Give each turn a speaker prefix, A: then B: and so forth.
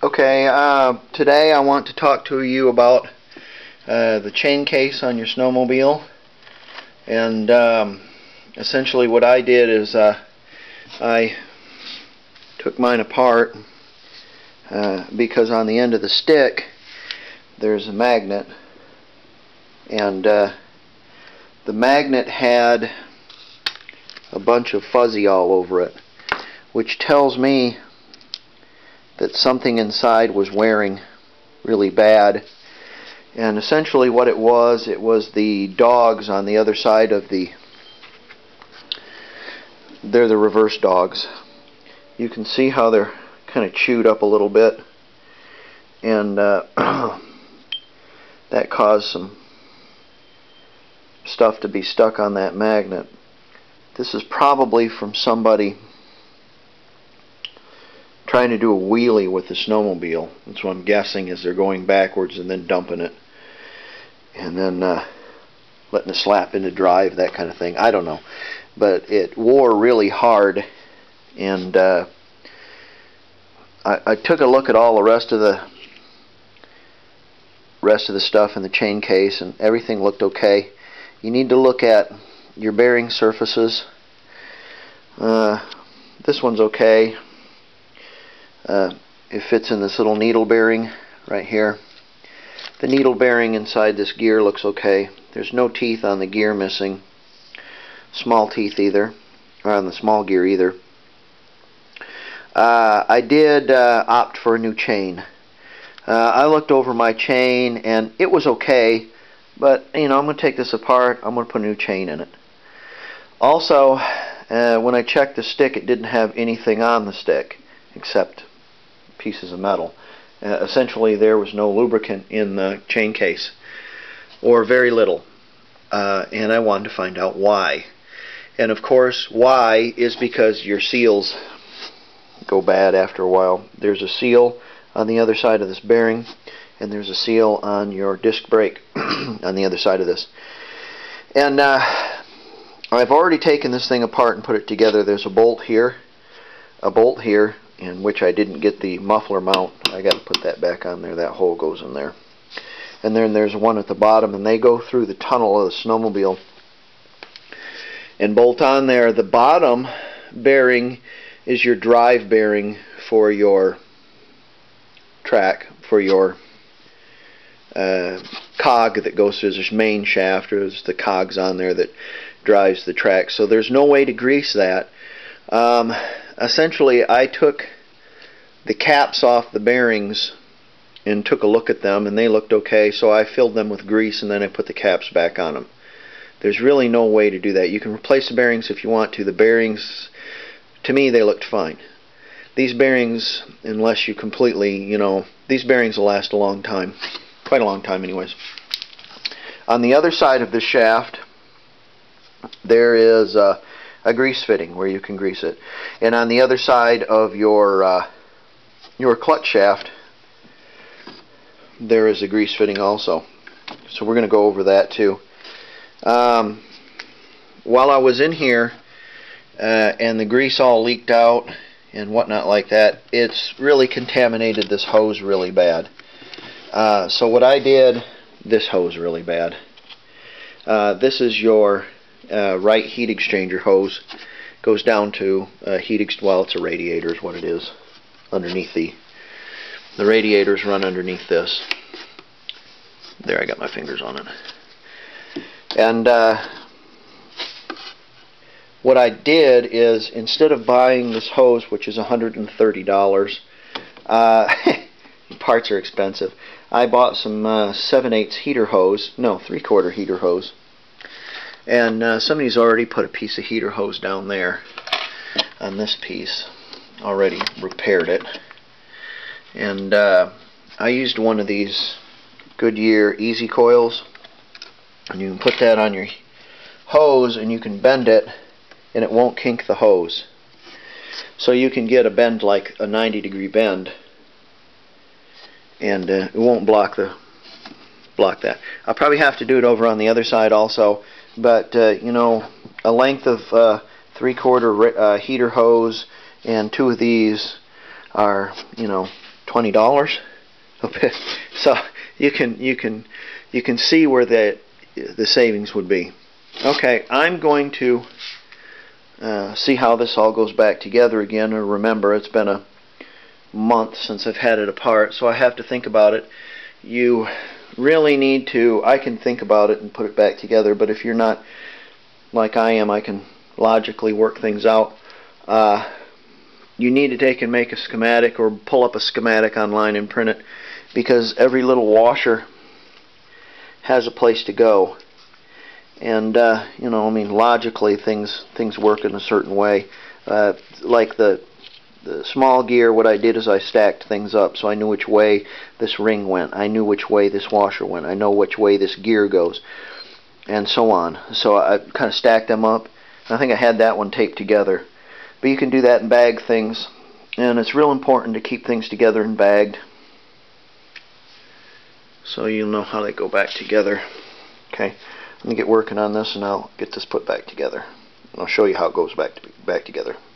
A: Okay, today I want to talk to you about the chain case on your snowmobile. And essentially what I did is I took mine apart because on the end of the stick there's a magnet, and the magnet had a bunch of fuzzy all over it, which tells me that something inside was wearing really bad. And essentially what it was the dogs on the other side of they're the reverse dogs. You can see how they're kind of chewed up a little bit, and that caused some stuff to be stuck on that magnet. This is probably from somebody trying to do a wheelie with the snowmobile. That's what I'm guessing, is they're going backwards and then dumping it and then letting it slap into drive, that kind of thing. I don't know, but it wore really hard, and I took a look at all the rest of the stuff in the chain case, and everything looked okay. You need to look at your bearing surfaces. This one's okay. It fits in this little needle bearing right here. The needle bearing inside this gear looks okay. There's no teeth on the gear missing. Small teeth either, or on the small gear either. I did opt for a new chain. I looked over my chain and it was okay, but I'm going to take this apart. I'm going to put a new chain in it. Also, when I checked the stick, it didn't have anything on the stick except pieces of metal. Essentially, there was no lubricant in the chain case, or very little, and I wanted to find out why. And of course, why is because your seals go bad after a while. There's a seal on the other side of this bearing, and there's a seal on your disc brake on the other side of this. And I've already taken this thing apart and put it together. There's a bolt here, in which I didn't get the muffler mount. I got to put that back on there. That hole goes in there. And then there's one at the bottom, and they go through the tunnel of the snowmobile and bolt on there. The bottom bearing is your drive bearing for your track, for your cog that goes through this main shaft. There's the cogs on there that drives the track. So there's no way to grease that. Essentially, I took the caps off the bearings and took a look at them, and they looked okay, so I filled them with grease and then I put the caps back on them. There's really no way to do that. You can replace the bearings if you want to. The bearings, to me, they looked fine. These bearings, unless you completely, these bearings will last a long time. Quite a long time anyways. On the other side of the shaft, there is a grease fitting where you can grease it. And on the other side of your clutch shaft, there is a grease fitting also. So we're going to go over that too. While I was in here and the grease all leaked out and whatnot like that, it's really contaminated this hose really bad. So what I did, this hose really bad. This is your right heat exchanger hose. Goes down to well, it's a radiator is what it is. Underneath the radiators run underneath this. There, I got my fingers on it. And what I did is, instead of buying this hose, which is $130, parts are expensive, I bought some 7/8 heater hose, no, 3/4 heater hose. And somebody's already put a piece of heater hose down there on this piece, already repaired it. And I used one of these Goodyear easy coils, and you can put that on your hose and you can bend it and it won't kink the hose. So you can get a bend, like a 90-degree bend, and it won't block that. I'll probably have to do it over on the other side also, but a length of 3/4 heater hose and two of these are, $20. Okay, so you can see where the savings would be. Okay, I'm going to see how this all goes back together again. And remember, it's been a month since I've had it apart, so I have to think about it. You really need to. I can think about it and put it back together, but if you're not like I am, I can logically work things out. You need to take and make a schematic or pull up a schematic online and print it, because every little washer has a place to go. And you know, I mean, logically things work in a certain way. Like the small gear, what I did is I stacked things up, so I knew which way this ring went, I knew which way this washer went, I know which way this gear goes, and so on. So I kind of stacked them up. I think I had that one taped together. But you can do that and bag things, and it's real important to keep things together and bagged, so you'll know how they go back together. Okay, let me get working on this and I'll get this put back together, and I'll show you how it goes back together.